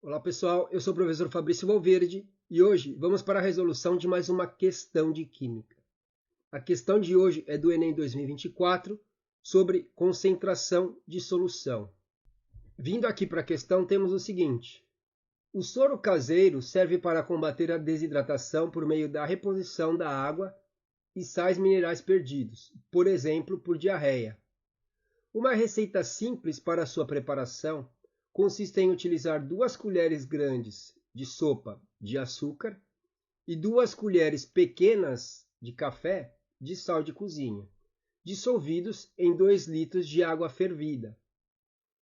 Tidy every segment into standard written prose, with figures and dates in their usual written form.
Olá pessoal, eu sou o professor Fabrício Valverde e hoje vamos para a resolução de mais uma questão de química. A questão de hoje é do Enem 2024 sobre concentração de solução. Vindo aqui para a questão temos o seguinte: o soro caseiro serve para combater a desidratação por meio da reposição da água e sais minerais perdidos, por exemplo, por diarreia. Uma receita simples para sua preparação consiste em utilizar 2 colheres grandes de sopa de açúcar e 2 colheres pequenas de café de sal de cozinha, dissolvidos em 2 litros de água fervida,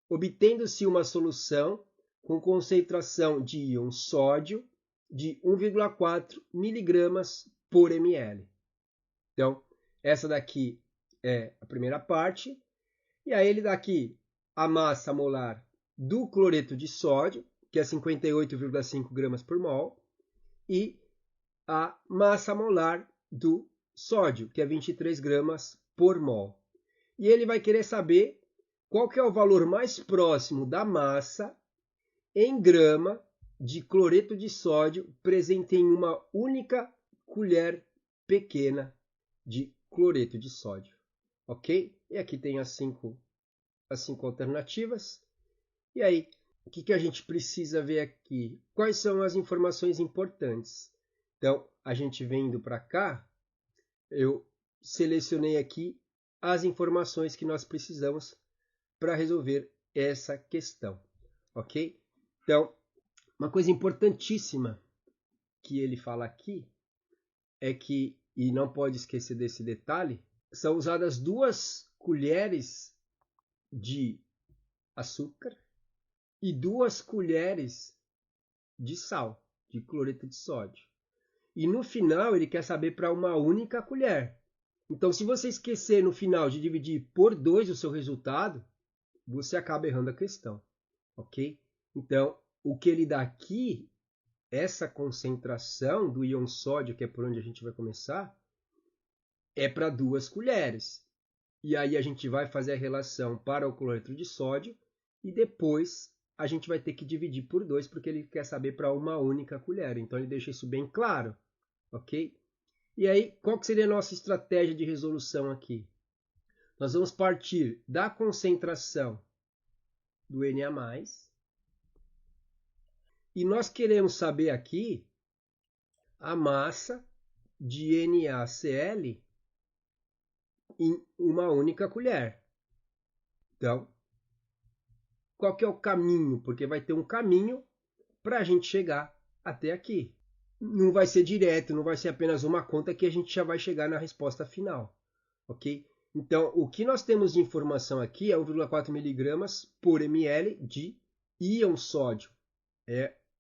obtendo-se uma solução com concentração de íon sódio de 1,4 mg por ml. Então, essa daqui é a primeira parte. E aí ele dá aqui a massa molar do cloreto de sódio, que é 58,5 gramas por mol, e a massa molar do sódio, que é 23 gramas por mol. E ele vai querer saber qual que é o valor mais próximo da massa em grama de cloreto de sódio presente em uma única colher pequena de cloreto de sódio. Ok? E aqui tem as cinco alternativas. E aí, o que a gente precisa ver aqui? Quais são as informações importantes? Então, a gente vendo para cá, eu selecionei aqui as informações que nós precisamos para resolver essa questão. Ok? Então, uma coisa importantíssima que ele fala aqui é que, e não pode esquecer desse detalhe, são usadas 2 colheres de açúcar e 2 colheres de sal, de cloreto de sódio. E no final ele quer saber para uma única colher. Então, se você esquecer no final de dividir por 2 o seu resultado, você acaba errando a questão, ok? Então, o que ele dá aqui, essa concentração do íon sódio, que é por onde a gente vai começar, é para 2 colheres. E aí a gente vai fazer a relação para o cloreto de sódio e depois a gente vai ter que dividir por 2 porque ele quer saber para uma única colher. Então ele deixa isso bem claro, ok? E aí, qual que seria a nossa estratégia de resolução aqui? Nós vamos partir da concentração do Na+, e nós queremos saber aqui a massa de NaCl em uma única colher. Então, qual que é o caminho? Porque vai ter um caminho para a gente chegar até aqui. Não vai ser direto, não vai ser apenas uma conta que a gente já vai chegar na resposta final, ok? Então, o que nós temos de informação aqui é 1,4 mg por ml de íon sódio.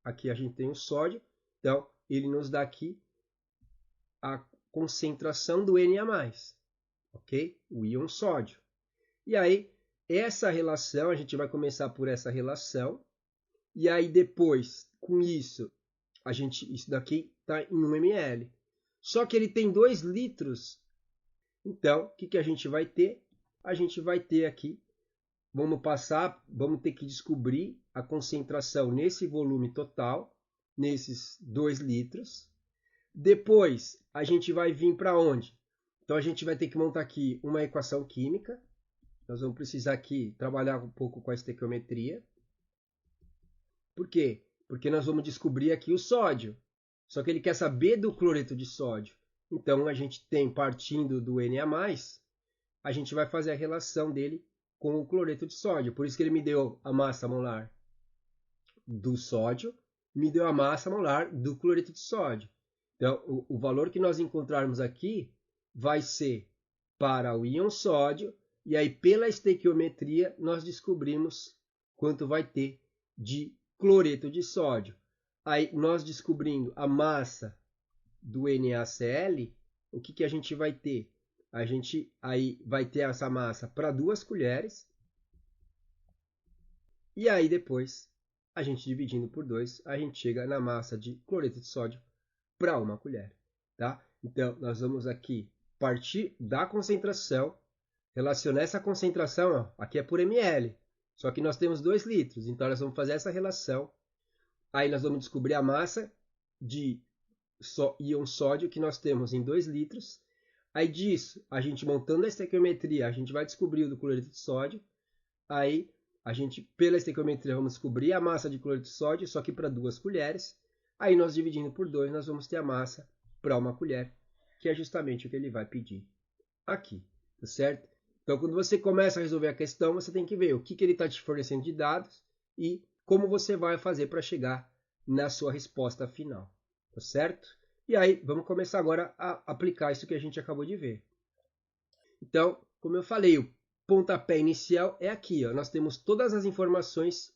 Aqui a gente tem o sódio, então ele nos dá aqui a concentração do Na+, ok? O íon sódio. E aí, essa relação, a gente vai começar por essa relação, e aí depois, com isso daqui está em 1 ml. Só que ele tem 2 litros. Então, o que a gente vai ter? A gente vai ter aqui, vamos ter que descobrir a concentração nesse volume total, nesses 2 litros. Depois, a gente vai vir para onde? Então, a gente vai ter que montar aqui uma equação química. Nós vamos precisar aqui trabalhar um pouco com a estequiometria. Por quê? Porque nós vamos descobrir aqui o sódio. Só que ele quer saber do cloreto de sódio. Então, a gente tem, partindo do Na+, a gente vai fazer a relação dele com o cloreto de sódio. Por isso que ele me deu a massa molar do sódio, me deu a massa molar do cloreto de sódio. Então, o valor que nós encontrarmos aqui vai ser para o íon sódio, e aí pela estequiometria nós descobrimos quanto vai ter de cloreto de sódio. Aí nós descobrindo a massa do NaCl, o que a gente vai ter? A gente aí vai ter essa massa para 2 colheres, e aí depois, a gente dividindo por 2, a gente chega na massa de cloreto de sódio para 1 colher. Tá? Então, nós vamos aqui partir da concentração, relacionar essa concentração, ó, aqui é por ml, só que nós temos 2 litros, então nós vamos fazer essa relação Aí nós vamos descobrir a massa de íon sódio que nós temos em 2 litros. Aí disso, a gente montando a estequiometria, a gente vai descobrir o do cloreto de sódio. Aí a gente, pela estequiometria, vamos descobrir a massa de cloreto de sódio, só que para 2 colheres. Aí nós dividindo por 2, nós vamos ter a massa para 1 colher, que é justamente o que ele vai pedir aqui, tá certo? Então, quando você começa a resolver a questão, você tem que ver o que ele está te fornecendo de dados e como você vai fazer para chegar na sua resposta final, tá certo? E aí, vamos começar agora a aplicar isso que a gente acabou de ver. Então, como eu falei, o pontapé inicial é aqui, ó. Nós temos todas as informações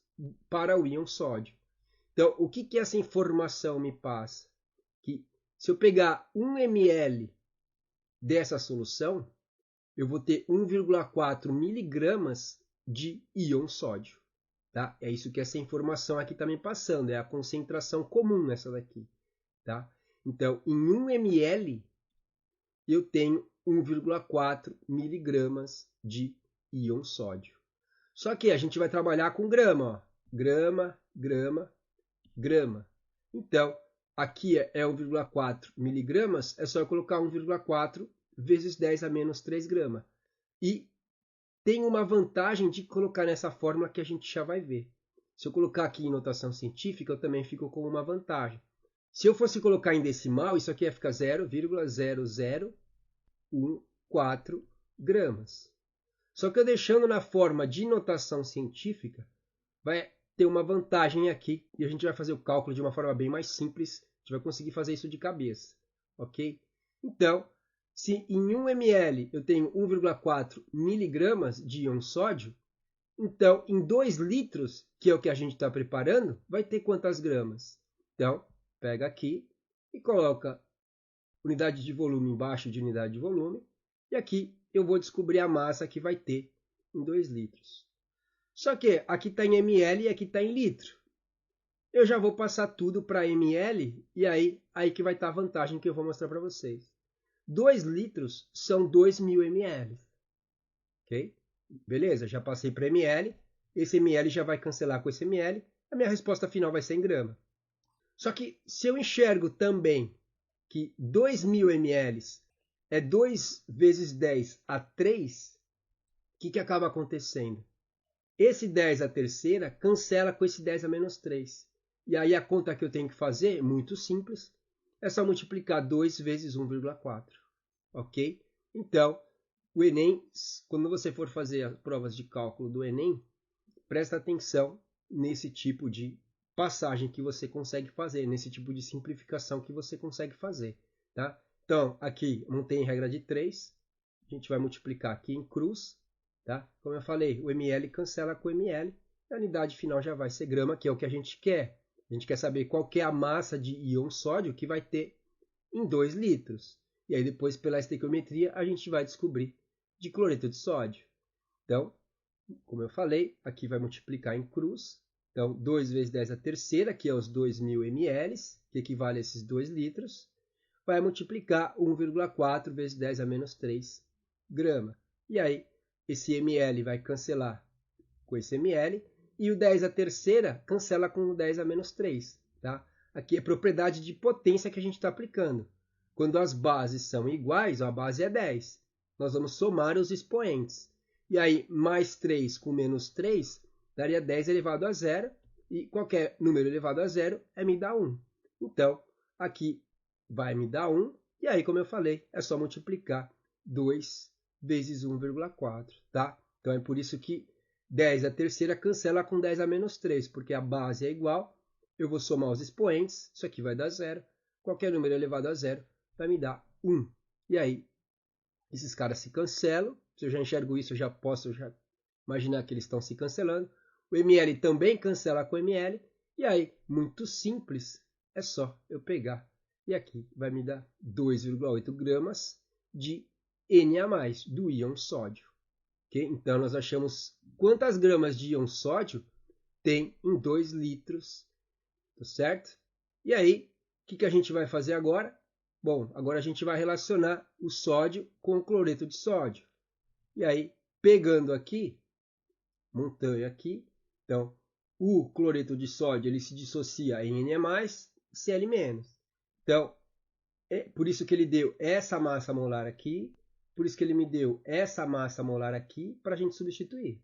para o íon sódio. Então, o que essa informação me passa? Que se eu pegar 1 ml dessa solução, eu vou ter 1,4 miligramas de íon sódio. Tá? É isso que essa informação aqui está me passando, é a concentração comum essa daqui. Tá? Então, em 1 ml, eu tenho 1,4 miligramas de íon sódio. Só que a gente vai trabalhar com grama. Ó. Grama, grama, grama. Então, aqui é 1,4 miligramas, é só eu colocar 1,4 vezes 10 a menos 3 gramas. E tem uma vantagem de colocar nessa fórmula que a gente já vai ver. Se eu colocar aqui em notação científica, eu também fico com uma vantagem. Se eu fosse colocar em decimal, isso aqui ia ficar 0,0014 gramas. Só que eu deixando na forma de notação científica, vai ter uma vantagem aqui e a gente vai fazer o cálculo de uma forma bem mais simples. A gente vai conseguir fazer isso de cabeça, ok? Então, se em 1 ml eu tenho 1,4 miligramas de íon sódio, então em 2 litros, que é o que a gente está preparando, vai ter quantas gramas? Então, pega aqui e coloca unidade de volume embaixo de unidade de volume. E aqui eu vou descobrir a massa que vai ter em 2 litros. Só que aqui está em ml e aqui está em litro. Eu já vou passar tudo para ml e aí que vai estar a vantagem que eu vou mostrar para vocês. 2 litros são 2.000 ml. Ok? Beleza, já passei para ml. Esse ml já vai cancelar com esse ml. A minha resposta final vai ser em grama. Só que se eu enxergo também que 2.000 ml é 2 vezes 10 a 3, o que acaba acontecendo? Esse 10 a terceira cancela com esse 10 a menos 3. E aí a conta que eu tenho que fazer, muito simples, é só multiplicar 2 vezes 1,4. Ok? Então, o Enem, quando você for fazer as provas de cálculo do Enem, presta atenção nesse tipo de passagem que você consegue fazer, nesse tipo de simplificação que você consegue fazer. Tá? Então, aqui mantém regra de 3, a gente vai multiplicar aqui em cruz. Tá? Como eu falei, o ml cancela com o ml, a unidade final já vai ser grama, que é o que a gente quer. A gente quer saber qual que é a massa de íon sódio que vai ter em 2 litros. E aí depois, pela estequiometria, a gente vai descobrir de cloreto de sódio. Então, como eu falei, aqui vai multiplicar em cruz. Então, 2 vezes 10 a terceira, que é os 2.000 ml, que equivale a esses 2 litros, vai multiplicar 1,4 vezes 10 a menos 3 grama. E aí, esse ml vai cancelar com esse ml, e o 10 a terceira cancela com o 10 a menos 3. Tá? Aqui é propriedade de potência que a gente está aplicando. Quando as bases são iguais, a base é 10. Nós vamos somar os expoentes. E aí, mais 3 com menos 3 daria 10 elevado a 0. E qualquer número elevado a 0 me dá 1. Então, aqui vai me dar 1. E aí, como eu falei, é só multiplicar 2 vezes 1,4. Tá? Então, é por isso que 10 a terceira cancela com 10 a menos 3, porque a base é igual. Eu vou somar os expoentes. Isso aqui vai dar 0. Qualquer número elevado a 0 vai me dar 1. E aí, esses caras se cancelam. Se eu já enxergo isso, eu já posso imaginar que eles estão se cancelando. O ml também cancela com ml. E aí, muito simples, é só eu pegar. E aqui vai me dar 2,8 gramas de N a mais, do íon sódio. Okay? Então, nós achamos quantas gramas de íon sódio tem em 2 litros. Tá certo? E aí, o que a gente vai fazer agora? Bom, agora a gente vai relacionar o sódio com o cloreto de sódio. E aí, pegando aqui, montando aqui, então, o cloreto de sódio ele se dissocia em Na+, Cl-. Então, é por isso que ele deu essa massa molar aqui, por isso que ele me deu essa massa molar aqui, para a gente substituir.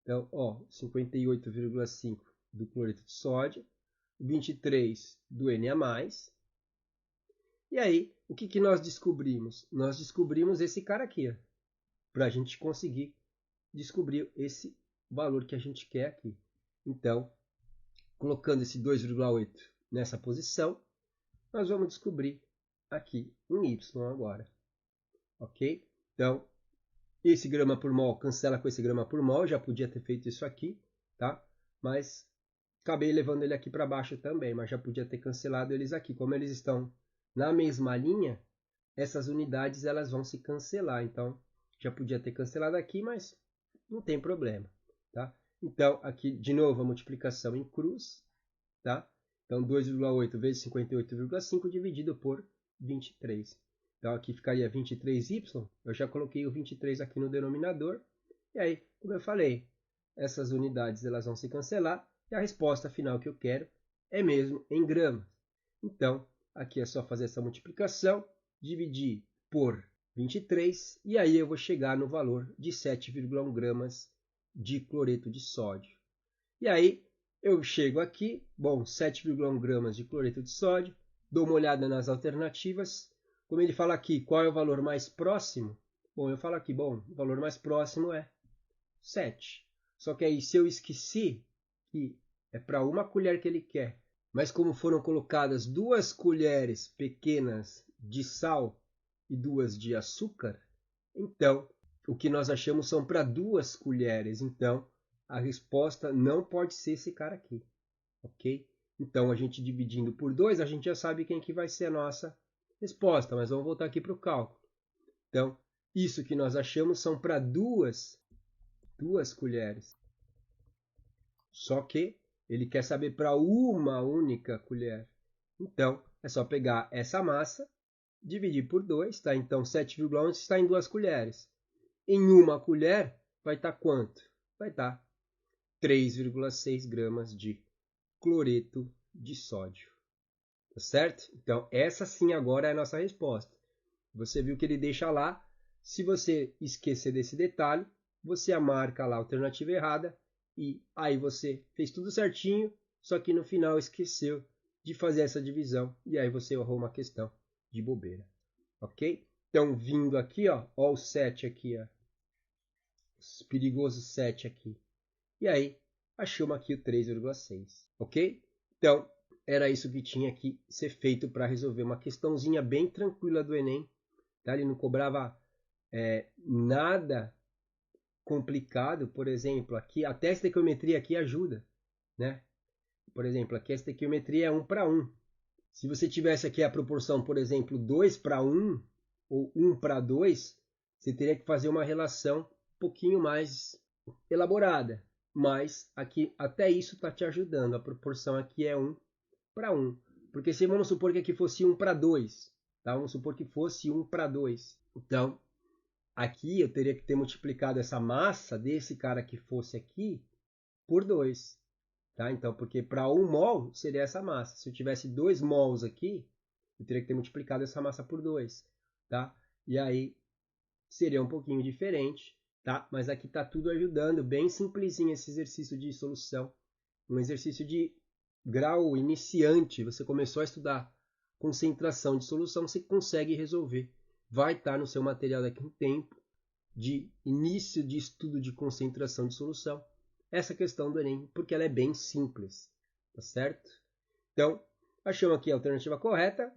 Então, 58,5 do cloreto de sódio, 23 do Na+. E aí, o que nós descobrimos? Nós descobrimos esse cara aqui, para a gente conseguir descobrir esse valor que a gente quer aqui. Então, colocando esse 2,8 nessa posição, nós vamos descobrir aqui um Y agora. Ok? Então, esse grama por mol cancela com esse grama por mol, já podia ter feito isso aqui, tá? Mas acabei levando ele aqui para baixo também, mas já podia ter cancelado eles aqui. Como eles estão na mesma linha, essas unidades elas vão se cancelar. Então, já podia ter cancelado aqui, mas não tem problema, tá? Então, aqui de novo a multiplicação em cruz, tá? Então, 2,8 vezes 58,5 dividido por 23. Então, aqui ficaria 23y. Eu já coloquei o 23 aqui no denominador. E aí, como eu falei, essas unidades elas vão se cancelar. E a resposta final que eu quero é mesmo em gramas. Então, aqui é só fazer essa multiplicação, dividir por 23. E aí eu vou chegar no valor de 7,1 gramas de cloreto de sódio. E aí, eu chego aqui, 7,1 gramas de cloreto de sódio, dou uma olhada nas alternativas. Como ele fala aqui, qual é o valor mais próximo? Bom, eu falo aqui, o valor mais próximo é 7. Só que aí, se eu esqueci que é para uma colher que ele quer, mas como foram colocadas 2 colheres pequenas de sal e 2 de açúcar, então, o que nós achamos são para 2 colheres. Então, a resposta não pode ser esse cara aqui, ok? Então, a gente dividindo por 2, a gente já sabe quem que vai ser a nossa resposta, mas vamos voltar aqui para o cálculo. Então, isso que nós achamos são para duas colheres. Só que ele quer saber para uma única colher. Então, é só pegar essa massa, dividir por 2, tá? Então, 7,1 está em 2 colheres. Em uma colher, vai estar quanto? Vai estar 3,6 gramas de cloreto de sódio. Tá certo? Então, essa sim agora é a nossa resposta. Você viu que ele deixa lá. Se você esquecer desse detalhe, você marca lá a alternativa errada e aí você fez tudo certinho, só que no final esqueceu de fazer essa divisão e aí você errou uma questão de bobeira. Ok? Então, vindo aqui, ó o 7 aqui, ó. Os perigosos 7 aqui. E aí, achamos aqui o 3,6. Ok? Então, era isso que tinha que ser feito para resolver uma questãozinha bem tranquila do Enem. Tá? Ele não cobrava nada complicado. Por exemplo, aqui até a estequiometria aqui ajuda. Né? Por exemplo, aqui a estequiometria é 1 para 1. Se você tivesse aqui a proporção, por exemplo, 2 para 1 ou 1 para 2, você teria que fazer uma relação um pouquinho mais elaborada. Mas aqui até isso está te ajudando. A proporção aqui é 1 para 1. Porque se vamos supor que aqui fosse 1 para 2, tá? Vamos supor que fosse 1 para 2. Então, aqui eu teria que ter multiplicado essa massa desse cara que fosse aqui por 2. Tá? Então, porque para 1 mol seria essa massa. Se eu tivesse 2 mols aqui, eu teria que ter multiplicado essa massa por 2. Tá? E aí seria um pouquinho diferente. Tá? Mas aqui está tudo ajudando. Bem simplesinho esse exercício de solução. Um exercício de grau iniciante. Você começou a estudar concentração de solução, você consegue resolver. Vai estar no seu material daqui a um tempo de início de estudo de concentração de solução. Essa questão do Enem, porque ela é bem simples, tá certo? Então, achamos aqui a alternativa correta.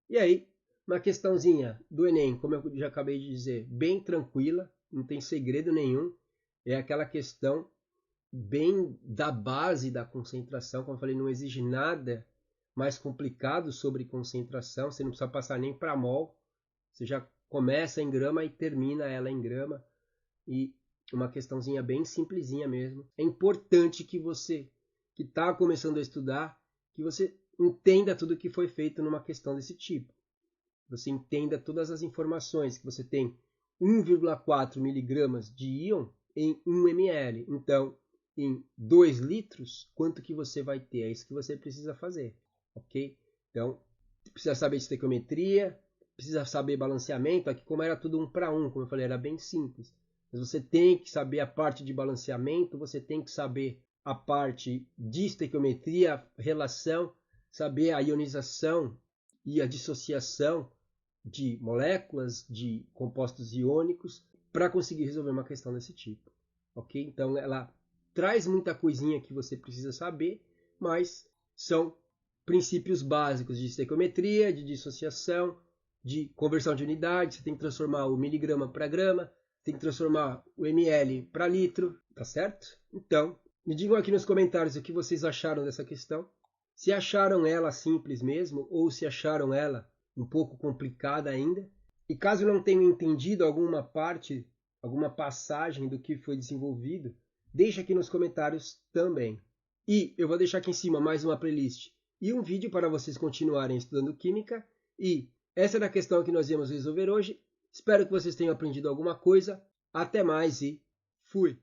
E aí, uma questãozinha do Enem, como eu já acabei de dizer, bem tranquila, não tem segredo nenhum. É aquela questão bem da base da concentração, como eu falei, não exige nada mais complicado sobre concentração, você não precisa passar nem para mol, você já começa em grama e termina ela em grama, e uma questãozinha bem simplesinha mesmo. É importante que você, que está começando a estudar, que você entenda tudo que foi feito numa questão desse tipo. Você entenda todas as informações, que você tem 1,4 miligramas de íon em 1 ml. Então, em 2 litros, quanto que você vai ter? É isso que você precisa fazer, ok? Então, precisa saber de estequiometria, precisa saber balanceamento. Aqui, como era tudo 1 para 1, como eu falei, era bem simples. Mas você tem que saber a parte de balanceamento, você tem que saber a parte de estequiometria, relação, saber a ionização e a dissociação de moléculas, de compostos iônicos, para conseguir resolver uma questão desse tipo, ok? Então, ela traz muita coisinha que você precisa saber, mas são princípios básicos de estequiometria, de dissociação, de conversão de unidade. Você tem que transformar o miligrama para grama, tem que transformar o ml para litro, tá certo? Então, me digam aqui nos comentários o que vocês acharam dessa questão. Se acharam ela simples mesmo, ou se acharam ela um pouco complicada ainda. E caso não tenham entendido alguma parte, alguma passagem do que foi desenvolvido, deixa aqui nos comentários também. E eu vou deixar aqui em cima mais uma playlist e um vídeo para vocês continuarem estudando Química. E essa era a questão que nós íamos resolver hoje. Espero que vocês tenham aprendido alguma coisa. Até mais e fui!